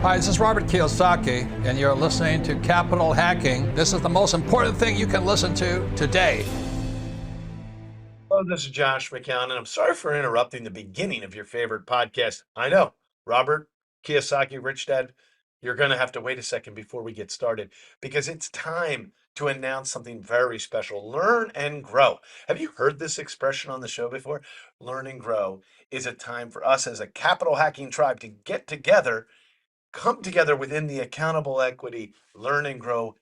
Hi, this is Robert Kiyosaki, and you're listening to Capital Hacking. This is the most important thing you can listen to today. Hello, this is Josh McCown, and I'm sorry for interrupting the beginning of your favorite podcast. I know, Robert Kiyosaki, Rich Dad, you're going to have to wait a second before we get started because it's time to announce something very special. Learn and grow. Have you heard this expression on the show before? Learn and grow is a time for us as a capital hacking tribe to get together, come together within the Accountable Equity Learn and Grow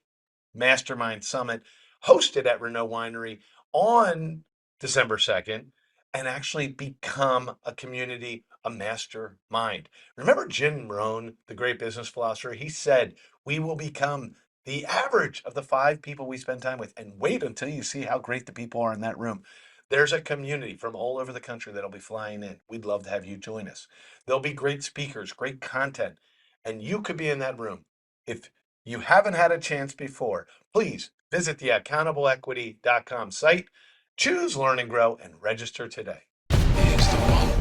Mastermind Summit hosted at Renault Winery on December 2nd and actually become a community, a mastermind. Remember Jim Rohn, the great business philosopher? He said, we will become the average of the 5 people we spend time with. And wait until you see how great the people are in that room. There's a community from all over the country that'll be flying in. We'd love to have you join us. There'll be great speakers, great content, and you could be in that room. If you haven't had a chance before, please visit the accountableequity.com site, choose Learn and Grow, and register today. Here's the one.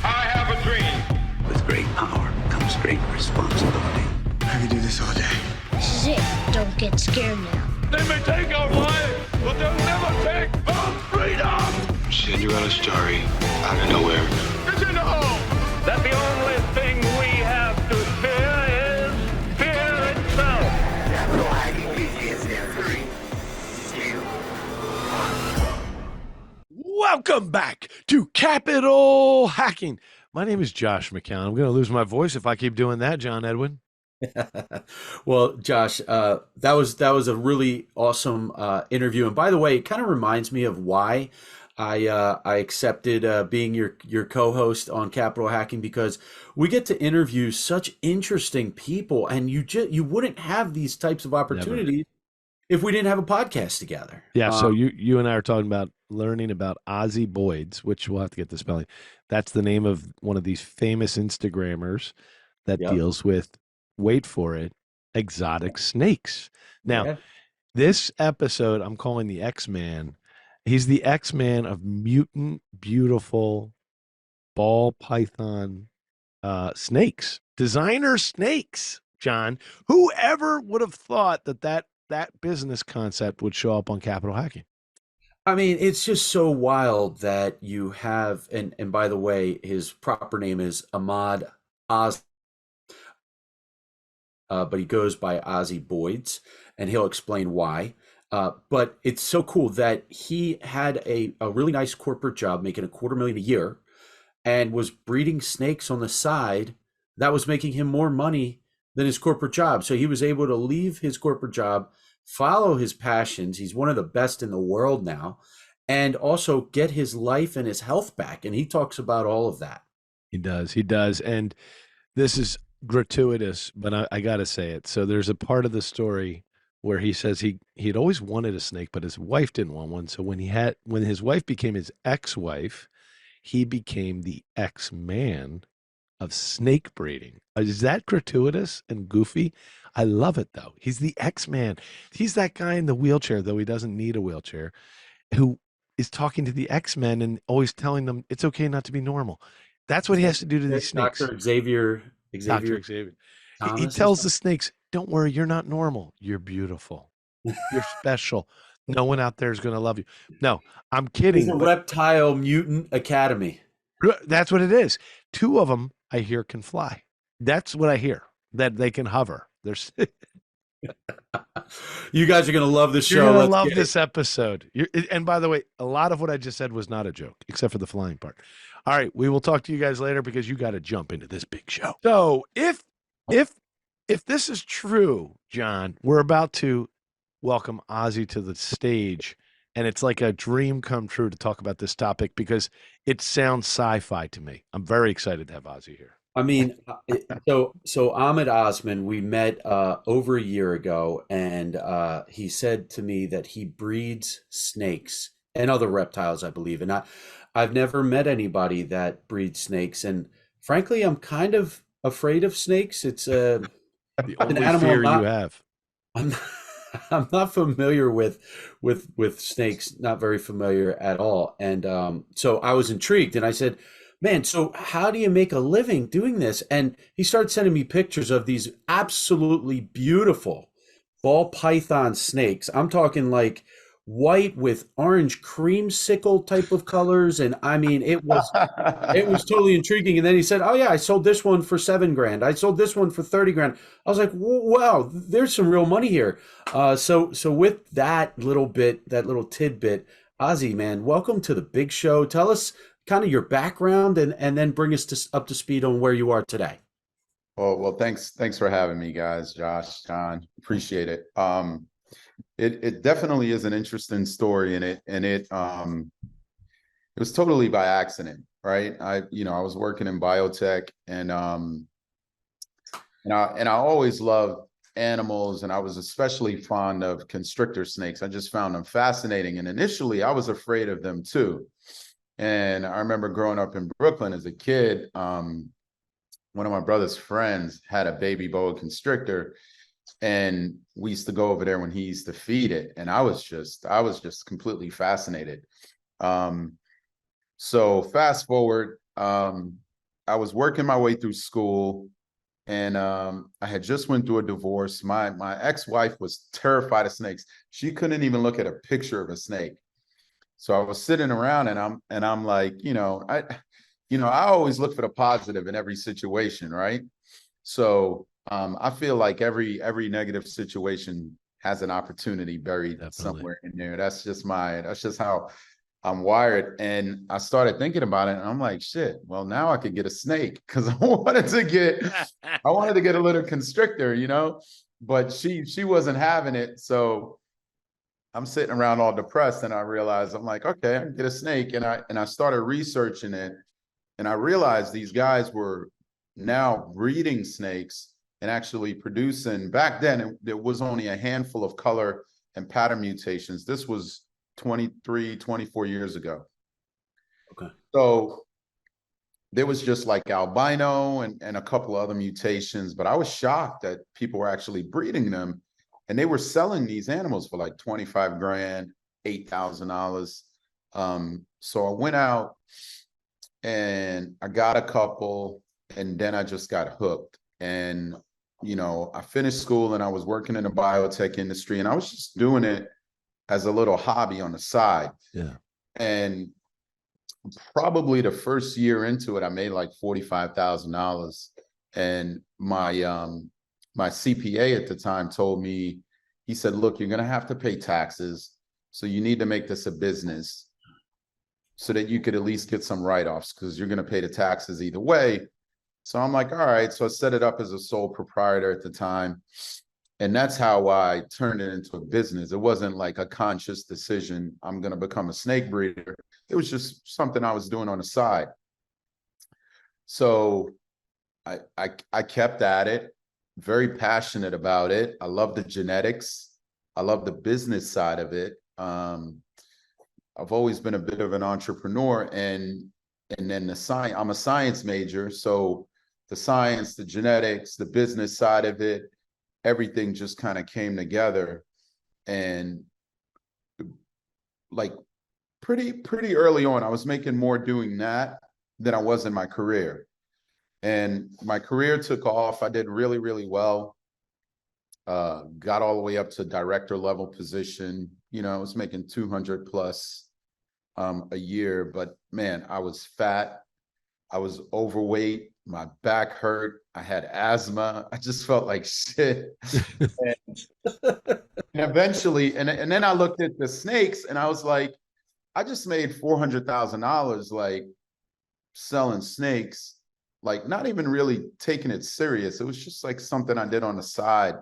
I have a dream. With great power comes great responsibility. I could do this all day. This is it. Don't get scared now. They may take our lives, but they'll never take our freedom. Cinderella story out of nowhere. It's in the hole. That the only thing we have to fear is fear itself. Welcome back to Capital Hacking. My name is Josh McCown. I'm going to lose my voice if I keep doing that, John Edwin. Well, Josh, that was a really awesome interview. And by the way, it kind of reminds me of why I accepted being your co-host on Capital Hacking, because we get to interview such interesting people, and you wouldn't have these types of opportunities if we didn't have a podcast together. Yeah. So you and I are talking about learning about Ozzy Boids, which we'll have to get the spelling. That's the name of one of these famous Instagrammers that deals with, wait for it, exotic snakes. Now, this episode I'm calling the X-Man. He's the X-Man of mutant, beautiful ball python snakes, designer snakes, John. Whoever would have thought that business concept would show up on Capital Hacking? I mean, it's just so wild that you have, and by the way, his proper name is Ahmad Oz, but he goes by Ozzy Boids, and he'll explain why. But it's so cool that he had a really nice corporate job making $250,000 a year and was breeding snakes on the side that was making him more money than his corporate job. So he was able to leave his corporate job, follow his passions. He's one of the best in the world now, and also get his life and his health back. And he talks about all of that. He does. And this is gratuitous, but I got to say it. So there's a part of the story where he says he'd always wanted a snake, but his wife didn't want one. So when his wife became his ex-wife, he became the X-Man of snake breeding. Is that gratuitous and goofy? I love it, though. He's the X-Man. He's that guy in the wheelchair, though he doesn't need a wheelchair, who is talking to the X-Men and always telling them it's okay not to be normal. That's what he has to do to these snakes. Dr. Xavier. Dr. Xavier. He tells the snakes, don't worry, you're not normal. You're beautiful. You're special. No one out there is going to love you. No, I'm kidding. It's a reptile mutant academy. That's what it is. 2 of them, I hear, can fly. That's what I hear, that they can hover. There's You guys are going to love this show. You're going to love this episode. And by the way, a lot of what I just said was not a joke, except for the flying part. All right, we will talk to you guys later because you got to jump into this big show. So if this is true, John, we're about to welcome Ozzy to the stage, and it's like a dream come true to talk about this topic because it sounds sci-fi to me. I'm very excited to have Ozzy here. I mean, so Ahmed Osman, we met over a year ago, and he said to me that he breeds snakes and other reptiles, I believe. And I've never met anybody that breeds snakes, and frankly, I'm kind of afraid of snakes. It's the only an animal fear you have. I'm not familiar with snakes, not very familiar at all. And so I was intrigued, and I said, man, so how do you make a living doing this? And he started sending me pictures of these absolutely beautiful ball python snakes. I'm talking like white with orange creamsicle type of colors. And I mean, it was totally intriguing. And then he said, oh yeah, I sold this one for $7,000. I sold this one for 30 grand. I was like, wow, there's some real money here. So with that little bit, that little tidbit, Ozzy, man, welcome to the big show. Tell us kind of your background and then bring us up to speed on where you are today. Well, thanks for having me, guys. Josh, John, appreciate it. It definitely is an interesting story, and it was totally by accident, right? I was working in biotech, and I always loved animals, and I was especially fond of constrictor snakes. I just found them fascinating, and initially I was afraid of them too. And I remember growing up in Brooklyn as a kid, one of my brother's friends had a baby boa constrictor, and we used to go over there when he used to feed it, and I was just completely fascinated. So fast forward, I was working my way through school, and I had just went through a divorce. My ex-wife was terrified of snakes. She couldn't even look at a picture of a snake. So I was sitting around, and I'm like, I always look for the positive in every situation, right? So I feel like every negative situation has an opportunity buried somewhere in there. That's just how I'm wired. And I started thinking about it, and I'm like, shit, well, now I could get a snake, because I wanted to get a little constrictor, but she wasn't having it. So I'm sitting around all depressed, and I realized, I'm like, okay, I can get a snake. And I started researching it, and I realized these guys were now breeding snakes and actually producing. Back then, there was only a handful of color and pattern mutations. This was 23, 24 years ago. Okay. So there was just like albino and a couple of other mutations, but I was shocked that people were actually breeding them, and they were selling these animals for like 25 grand, $8,000. So I went out and I got a couple, and then I just got hooked. And, I finished school, and I was working in the biotech industry, and I was just doing it as a little hobby on the side. Yeah. And probably the first year into it, I made like $45,000. And my CPA at the time told me, he said, look, you're going to have to pay taxes. So you need to make this a business so that you could at least get some write-offs, because you're going to pay the taxes either way. So I'm like, all right. So I set it up as a sole proprietor at the time. And that's how I turned it into a business. It wasn't like a conscious decision, I'm going to become a snake breeder. It was just something I was doing on the side. So I kept at it, very passionate about it. I love the genetics. I love the business side of it. I've always been a bit of an entrepreneur, and then the science, I'm a science major. So the science, the genetics, the business side of it, everything just kind of came together. And like pretty early on, I was making more doing that than I was in my career. And my career took off. I did really, really well. Got all the way up to director level position. I was making 200 plus a year, but man, I was fat. I was overweight. My back hurt. I had asthma. I just felt like shit. and eventually, and then I looked at the snakes, and I was like, I just made $400,000 like selling snakes, like not even really taking it serious. It was just like something I did on the side.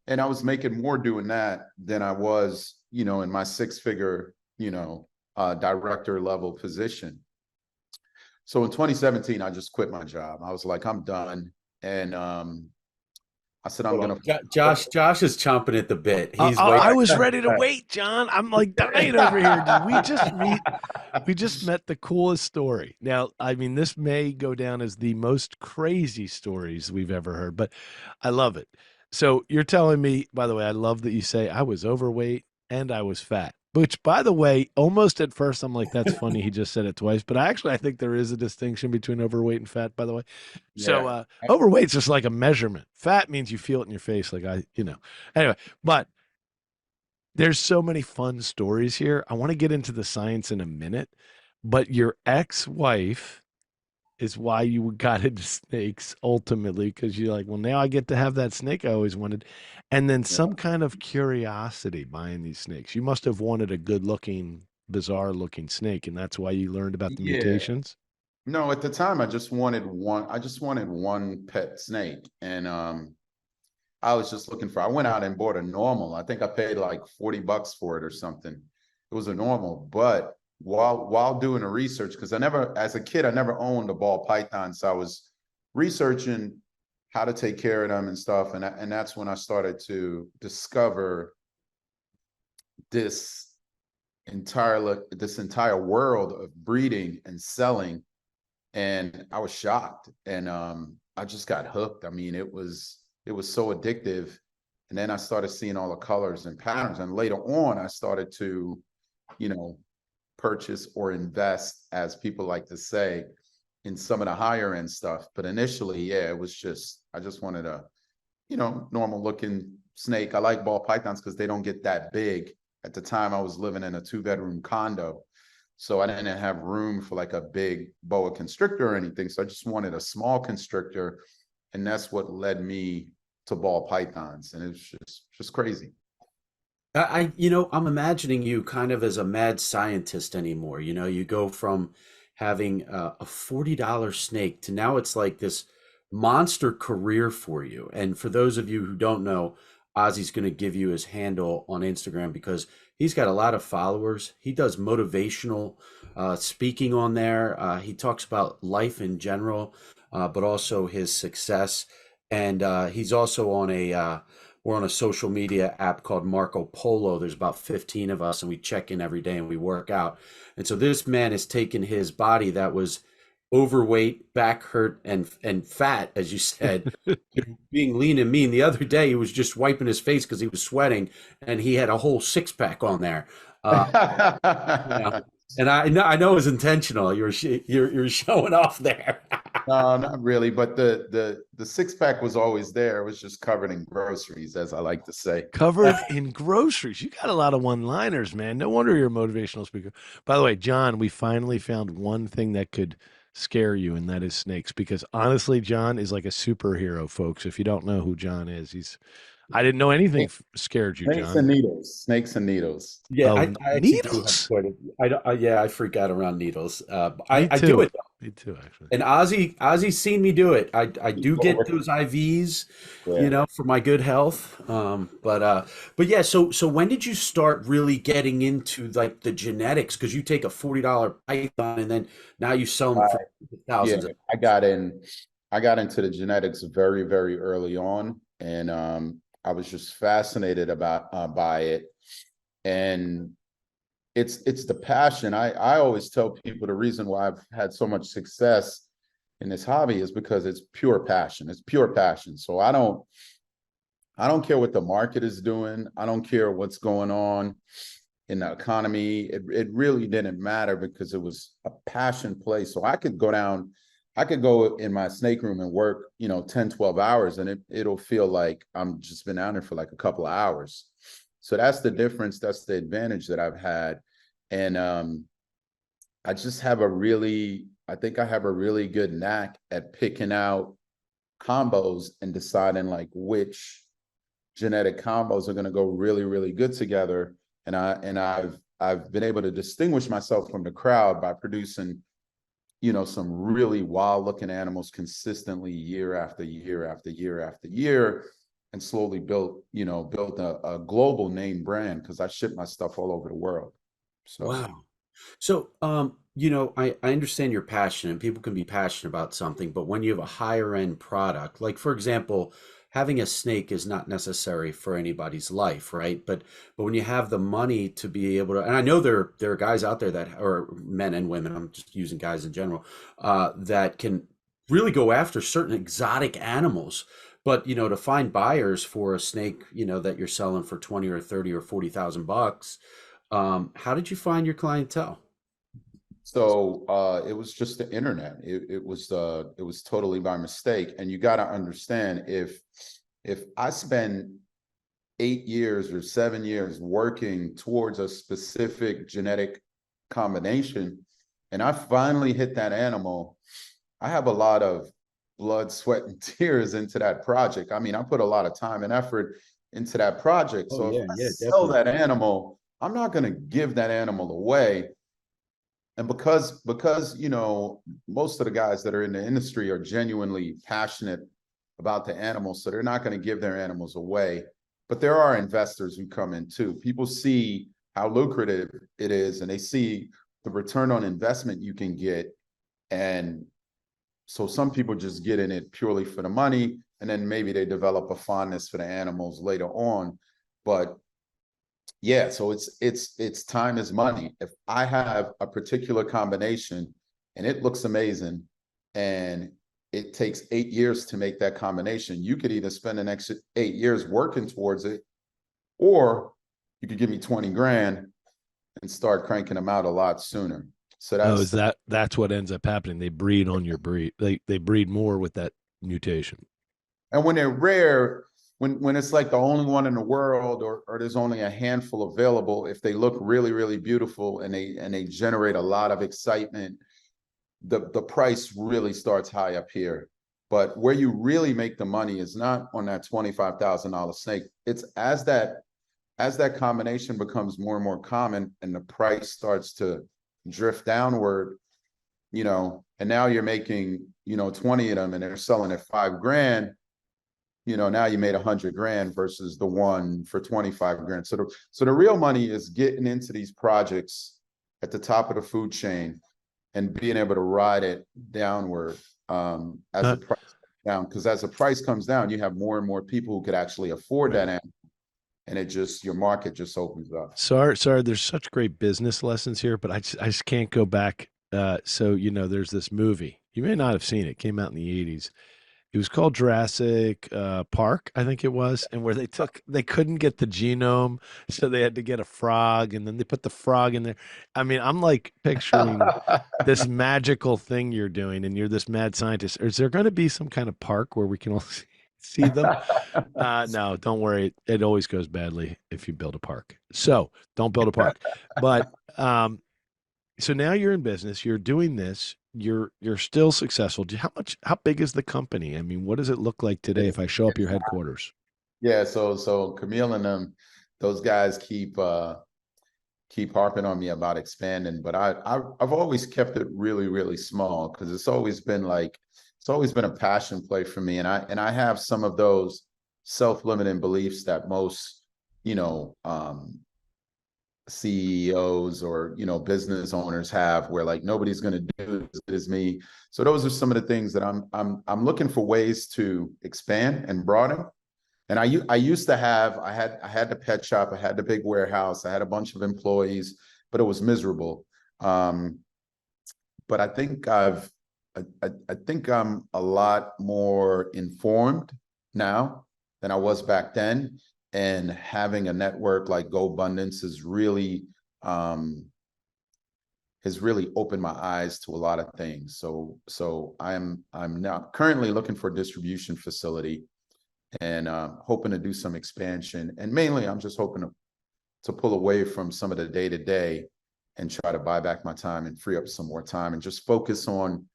And I was making more doing that than I was, in my six-figure, director level position. So in 2017, I just quit my job. I was like, I'm done. And I said, I'm going to. Josh is chomping at the bit. I was ready to wait, John. I'm like dying over here. Did we just met the coolest story. Now, I mean, this may go down as the most crazy stories we've ever heard, but I love it. So you're telling me, by the way, I love that you say I was overweight and I was fat. Which, by the way, almost at first I'm like, that's funny. He just said it twice. But I think there is a distinction between overweight and fat, by the way. So overweight's just like a measurement. Fat means you feel it in your face. Like anyway, but there's so many fun stories here. I want to get into the science in a minute, but your ex-wife is why you got into snakes ultimately, because you're like, well, now I get to have that snake I always wanted. And then some kind of curiosity buying these snakes. You must have wanted a good looking, bizarre looking snake. And that's why you learned about the mutations. No, at the time I just wanted one pet snake. And I was just I went out and bought a normal. I think I paid like $40 for it or something. It was a normal, but while doing the research, because as a kid, I never owned a ball python. So I was researching how to take care of them and stuff. And that's when I started to discover this entire world of breeding and selling. And I was shocked. And I just got hooked. I mean, it was so addictive. And then I started seeing all the colors and patterns. And later on, I started to, purchase or invest, as people like to say, in some of the higher end stuff. But initially, it was I just wanted a, normal looking snake. I like ball pythons because they don't get that big. At the time, I was living in a 2-bedroom condo. So I didn't have room for like a big boa constrictor or anything. So I just wanted a small constrictor. And that's what led me to ball pythons. And it's just crazy. I'm imagining you kind of as a mad scientist anymore. You go from having a $40 snake to now it's like this monster career for you. And for those of you who don't know, Ozzy's going to give you his handle on Instagram because he's got a lot of followers. He does motivational speaking on there. He talks about life in general, but also his success. And he's also on we're on a social media app called Marco Polo. There's about 15 of us, and we check in every day and we work out. And so this man has taken his body that was overweight, back hurt, and fat, as you said, being lean and mean. The other day, he was just wiping his face because he was sweating, and he had a whole 6-pack on there. And I know it was intentional. You're showing off there. No, not really. But the 6-pack was always there. It was just covered in groceries, as I like to say. Covered in groceries. You got a lot of one-liners, man. No wonder you're a motivational speaker. By the way, John, we finally found one thing that could scare you, and that is snakes. Because honestly, John is like a superhero, folks. If you don't know who John is, I didn't know anything scared you, John. Snakes and needles. Yeah, I needles. I freak out around needles. I do it. Me too, actually. And Ozzy's seen me do it. I do get those IVs, for my good health. But yeah. So when did you start really getting into like the genetics? Because you take a $40 python and then now you sell them for thousands. Yeah, I got into the genetics very, very early on, and I was just fascinated by it. And it's the passion. I always tell people the reason why I've had so much success in this hobby is because it's pure passion. It's pure passion. So I don't care what the market is doing. I don't care what's going on in the economy. It really didn't matter because it was a passion play. So I could go in my snake room and work, 10, 12 hours, and it'll feel like I'm just been down there for like a couple of hours. So that's the difference. That's the advantage that I've had. And I just have I think I have a really good knack at picking out combos and deciding like which genetic combos are going to go really, really good together. And I've been able to distinguish myself from the crowd by producing some really wild looking animals consistently year after year after year after year, and slowly built a global name brand because I ship my stuff all over the world. So wow. So I understand your passion, and people can be passionate about something, but when you have a higher end product, like for example, having a snake is not necessary for anybody's life, right? But when you have the money to be able to, and I know there are guys out there that are men and women, I'm just using guys in general, that can really go after certain exotic animals. But to find buyers for a snake, that you're selling for 20 or 30 or $40,000, How did you find your clientele? So it was just the internet. It was totally by mistake. And you got to understand, if I spend 8 years or 7 years working towards a specific genetic combination, and I finally hit that animal, I have a lot of blood, sweat, and tears into that project. I mean, I put a lot of time and effort into that project. So if I sell definitely. that animal, I'm not going to give that animal away. And because most of the guys that are in the industry are genuinely passionate about the animals, so they're not going to give their animals away. But there are investors who come in too. People see how lucrative it is, and they see the return on investment you can get. And so some people just get in it purely for the money, and then maybe they develop a fondness for the animals later on. But yeah, so it's time is money. If I have a particular combination and it looks amazing, and it takes 8 years to make that combination, you could either spend the next 8 years working towards it, or you could give me 20 grand and start cranking them out a lot sooner. So that's what ends up happening. They breed on your breed. They breed more with that mutation. And when they're rare, when it's like the only one in the world, or there's only a handful available, if they look really, really beautiful and they generate a lot of excitement, the price really starts high up here. But where you really make the money is not on that $25,000 snake. It's as that combination becomes more and more common and the price starts to drift downward, and now you're making, 20 of them and they're selling at $5 grand. Now you made 100 grand versus the one for 25 grand. So the real money is getting into these projects at the top of the food chain and being able to ride it downward as the price comes down. Because as the price comes down, you have more and more people who could actually afford that animal, and your market just opens up. Sorry, there's such great business lessons here, but I just can't go back. So there's this movie. You may not have seen it. It came out in the 80s. It was called Jurassic Park, I think it was, and where they couldn't get the genome, so they had to get a frog, and then they put the frog in there. I mean, I'm like picturing this magical thing you're doing, and you're this mad scientist. Is there going to be some kind of park where we can all see them? No, don't worry. It always goes badly if you build a park. So don't build a park. But so now you're in business, you're doing this, you're still successful. How big is the company? I mean, what does it look like today if I show up your headquarters? Yeah, so Camille and them, those guys keep harping on me about expanding, but I've always kept it really, really small, because it's always been a passion play for me, and I have some of those self-limiting beliefs that most CEOs or business owners have, where like nobody's going to do as good as me. So those are some of the things that I'm looking for ways to expand and broaden. And I used to have, I had the pet shop, I had the big warehouse, I had a bunch of employees, but it was miserable. But I think I think I'm a lot more informed now than I was back then. And having a network like GoBundance has really opened my eyes to a lot of things. So I'm now currently looking for a distribution facility, and hoping to do some expansion. And mainly I'm just hoping to pull away from some of the day-to-day and try to buy back my time and free up some more time and just focus on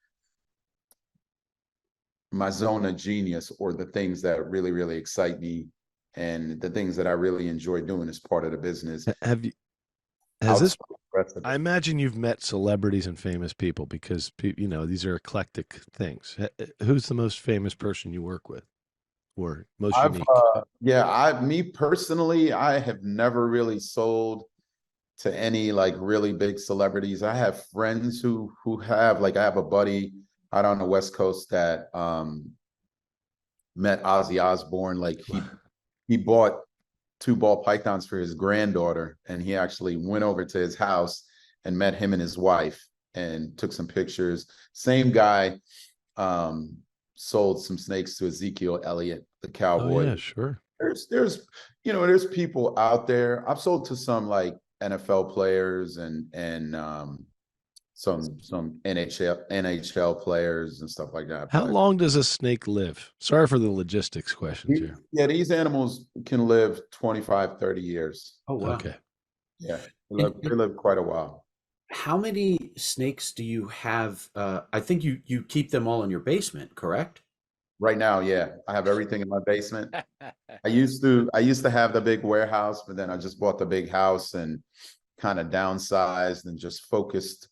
my zone of genius, or the things that really, really excite me and the things that I really enjoy doing as part of the business. I imagine you've met celebrities and famous people, because these are eclectic things. Who's the most famous person you work with, or most unique? Me personally, I have never really sold to any like really big celebrities. I have friends who have, like, I have a buddy out on the West Coast that met Ozzy Osbourne. Like he bought 2 ball pythons for his granddaughter, and he actually went over to his house and met him and his wife and took some pictures. Same guy sold some snakes to Ezekiel Elliott, the cowboy. Oh, yeah, sure. There's people out there. I've sold to some like NFL players and some NHL players and stuff like that. How But long does a snake live? Sorry for the logistics questions here. yeah, these animals can live 25, 30 years. Oh, wow. Okay. Yeah, they live quite a while. How many snakes do you have? I think you keep them all in your basement, correct? Right now, yeah, I have everything in my basement. I used to have the big warehouse, but then I just bought the big house and kind of downsized and just focused.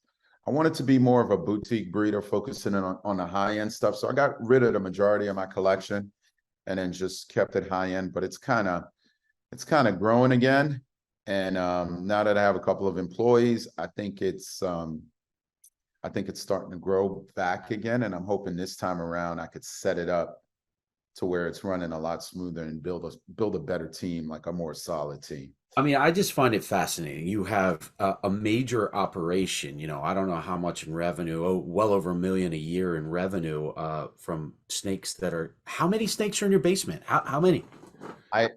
I wanted to be more of a boutique breeder, focusing on the high end stuff. So I got rid of the majority of my collection and then just kept it high end. But it's kind of growing again. And now that I have a couple of employees, I think it's starting to grow back again. And I'm hoping this time around I could set it up to where it's running a lot smoother and build a better team, like a more solid team. I mean, I just find it fascinating. You have a major operation, I don't know how much in revenue, well over $1 million a year in revenue from snakes how many snakes are in your basement? How many?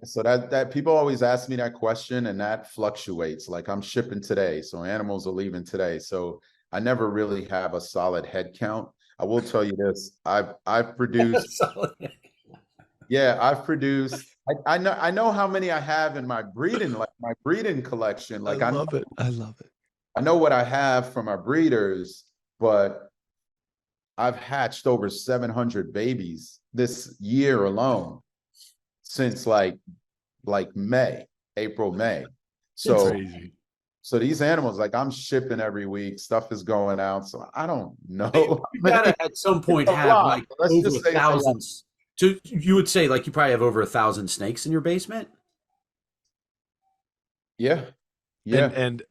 So that people always ask me that question, and that fluctuates. Like, I'm shipping today, so animals are leaving today. So I never really have a solid head count. I will tell you this: I've produced. Yeah, I've produced. I know how many I have in my breeding collection. Like, I love it. I love it. I know what I have from my breeders, but I've hatched over 700 babies this year alone since like April, May. So crazy. So these animals, like, I'm shipping every week, stuff is going out. So I don't know. You gotta at some point have like over 1,000. So you would say like you probably have over 1,000 snakes in your basement? Yeah. Yeah. And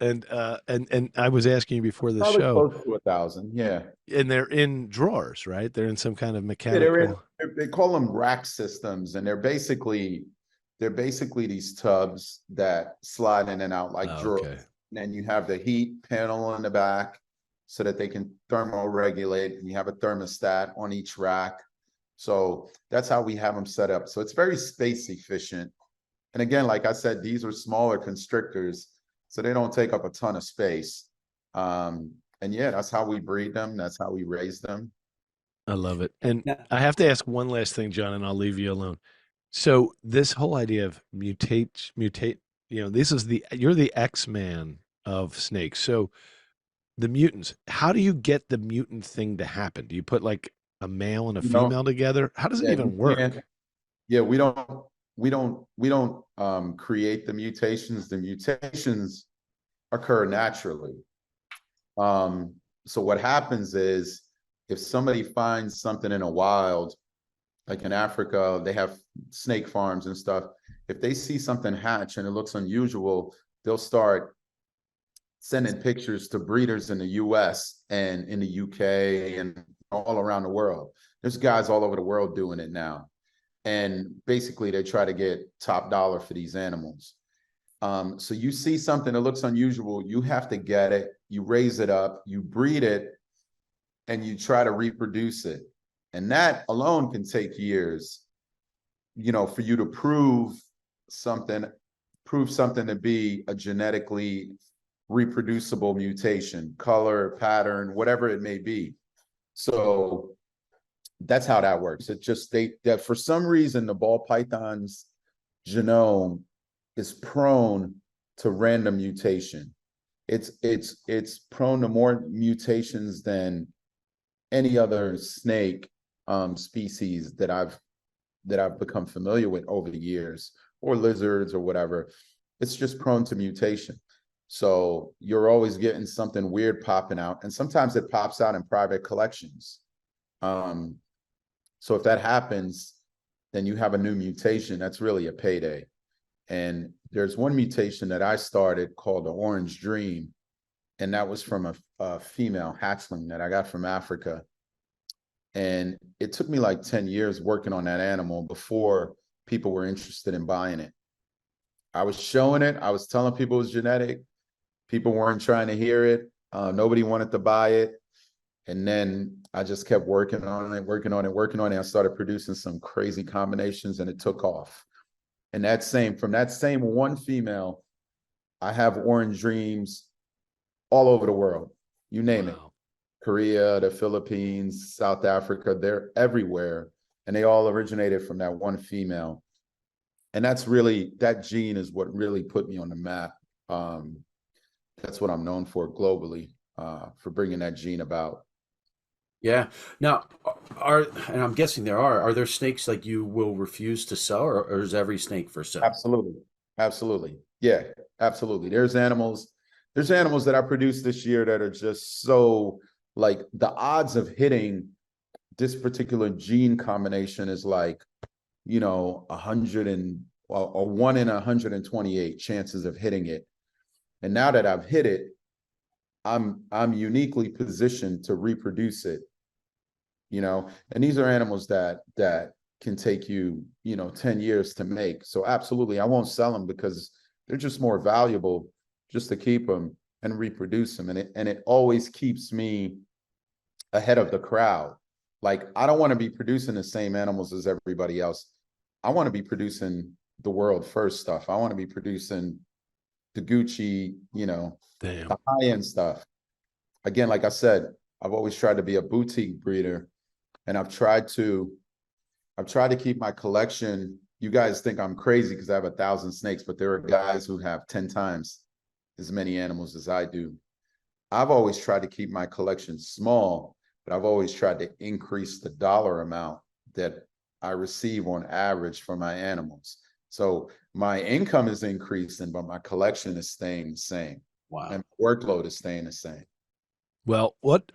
I was asking you before the Probably show. Close to 1,000. Yeah. And they're in drawers, right? They're in some kind of Yeah, mechanical. they call them rack systems, and they're basically these tubs that slide in and out like drawers. Okay. And then you have the heat panel in the back so that they can thermoregulate, and you have a thermostat on each rack. So that's how we have them set up. So it's very space efficient. And again, like I said, these are smaller constrictors, so they don't take up a ton of space. And yeah, that's how we breed them. That's how we raise them. I love it. And I have to ask one last thing, John, and I'll leave you alone. So this whole idea of mutate, you're the X-Man of snakes. So the mutants, how do you get the mutant thing to happen? Do you put like a male and a female together? How does it even work? Yeah, we don't create the mutations. The mutations occur naturally. So what happens is, if somebody finds something in a wild, like in Africa, they have snake farms and stuff. If they see something hatch and it looks unusual, they'll start sending pictures to breeders in the US and in the UK and all around the world. There's guys all over the world doing it now. And basically they try to get top dollar for these animals. So you see something that looks unusual, you have to get it, you raise it up, you breed it, and you try to reproduce it. And that alone can take years, for you to prove something to be a genetically reproducible mutation, color, pattern, whatever it may be. So that's how that works. It just that for some reason the ball python's genome is prone to random mutation. It's prone to more mutations than any other snake species that I've become familiar with over the years, or lizards or whatever. It's just prone to mutation. So you're always getting something weird popping out, and sometimes it pops out in private collections. So if that happens, then you have a new mutation. That's really a payday. And there's one mutation that I started called the Orange Dream, and that was from a female hatchling that I got from Africa. And it took me like 10 years working on that animal before people were interested in buying it. I was showing it. I was telling people it was genetic. People weren't trying to hear it. Nobody wanted to buy it. And then I just kept working on it. I started producing some crazy combinations, and it took off. And from that same one female, I have orange dreams all over the world. You name it. Korea, the Philippines, South Africa, they're everywhere. And they all originated from that one female. And that's really, that gene is what really put me on the map. That's what I'm known for globally, for bringing that gene about. Yeah. Now, and I'm guessing are there snakes like you will refuse to sell, or is every snake for sale? Absolutely. Absolutely. Yeah, absolutely. There's animals that I produced this year that are just so, like, the odds of hitting this particular gene combination is like, 100 and or 1 in 128 chances of hitting it. And now that I've hit it, I'm uniquely positioned to reproduce it. And these are animals that can take you, 10 years to make. So absolutely, I won't sell them because they're just more valuable just to keep them and reproduce them. And it always keeps me ahead of the crowd. Like, I don't want to be producing the same animals as everybody else. I want to be producing the world first stuff. I want to be producing the Gucci, the high-end stuff. Again, like I said, I've always tried to be a boutique breeder, and I've tried to keep my collection. You guys think I'm crazy because I have 1,000 snakes, but there are guys who have 10 times as many animals as I do. I've always tried to keep my collection small, but I've always tried to increase the dollar amount that I receive on average for my animals. So my income is increasing, but my collection is staying the same. Wow. And my workload is staying the same. Well, what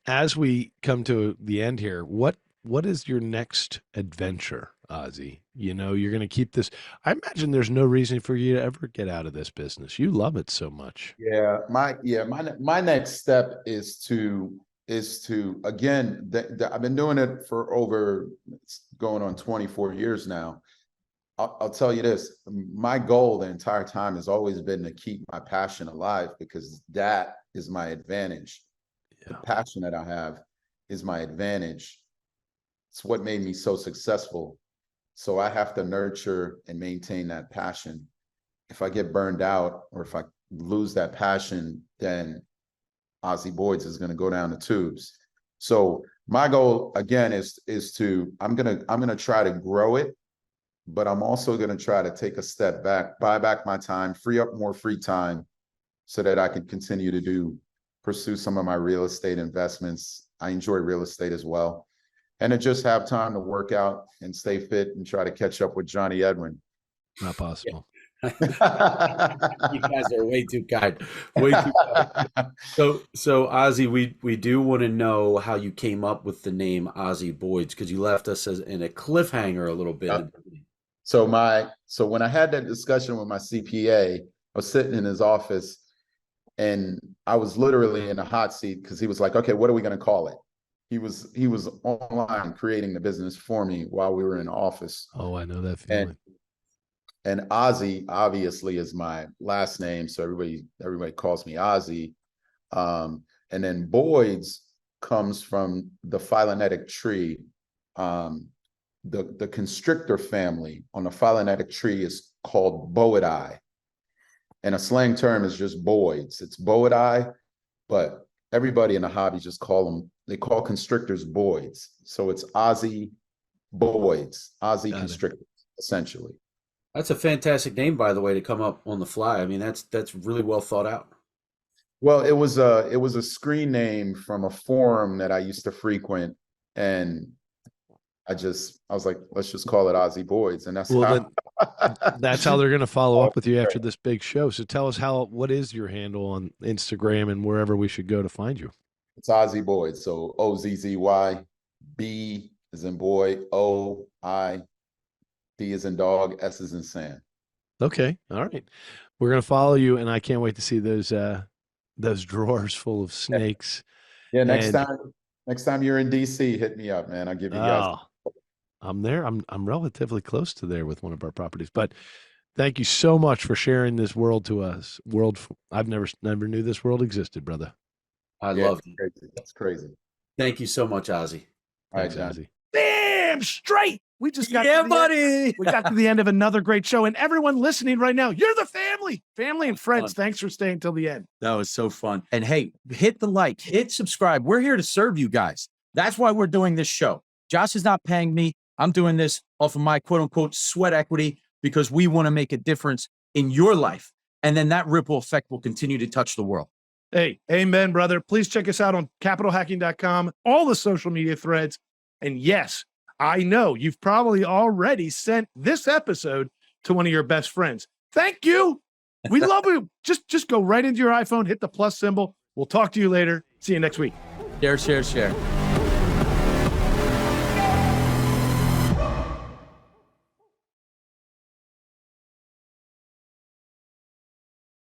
as we come to the end here, what is your next adventure, Ozzy? You're going to keep this. I imagine there's no reason for you to ever get out of this business. You love it so much. Yeah, my next step is to again, I've been doing it for going on 24 years now. I'll tell you this, my goal the entire time has always been to keep my passion alive, because that is my advantage. Yeah. The passion that I have is my advantage. It's what made me so successful. So I have to nurture and maintain that passion. If I get burned out, or if I lose that passion, then Ozzy Boids is going to go down the tubes. So my goal again is to, I'm going to try to grow it, but I'm also going to try to take a step back, buy back my time, free up more free time so that I can continue to pursue some of my real estate investments. I enjoy real estate as well. And to just have time to work out and stay fit and try to catch up with Johnny Edwin. Not possible. You guys are way too kind. Way too kind. So Ozzy, we do want to know how you came up with the name Ozzy Boids, because you left us in a cliffhanger a little bit. Yep. So when I had that discussion with my CPA, I was sitting in his office and I was literally in a hot seat, because he was like, okay, what are we going to call it? He was online creating the business for me while we were in office. Oh, I know that feeling. And Ozzy obviously is my last name, so everybody calls me Ozzy. And then Boids comes from the phylogenetic tree. The constrictor family on the phylogenetic tree is called Boidae, and a slang term is just Boids. It's Boidae, but everybody in the hobby just call constrictors Boids. So it's Ozzy Boids, Ozzy constrictors, essentially. That's a fantastic name, by the way, to come up on the fly. I mean, that's really well thought out. Well, it was a screen name from a forum that I used to frequent, and I was like, let's just call it Ozzy Boids, and that's how they're going to follow up with you after this big show. So tell us what is your handle on Instagram and wherever we should go to find you? It's Ozzy Boids. So OZZY, B as in boy, O-I, D as in dog, S as in Sam. Okay. All right. We're going to follow you, and I can't wait to see those drawers full of snakes. Yeah. Next time you're in DC, hit me up, man. I'll give you guys. I'm there. I'm relatively close to there with one of our properties, but thank you so much for sharing this world to us. I've never knew this world existed, brother. I love it. That's crazy. Thank you so much, Ozzy. All right, Thanks, Ozzy. Damn straight. We just got buddy. We got to the end of another great show. And everyone listening right now, you're the family and friends. Thanks for staying till the end. That was so fun. And hey, hit the like, hit subscribe. We're here to serve you guys. That's why we're doing this show. Josh is not paying me. I'm doing this off of my quote unquote sweat equity because we want to make a difference in your life. And then that ripple effect will continue to touch the world. Hey, amen, brother. Please check us out on capitalhacking.com, all the social media threads. And yes, I know you've probably already sent this episode to one of your best friends. Thank you. We love you. Just go right into your iPhone, hit the plus symbol. We'll talk to you later. See you next week. Share.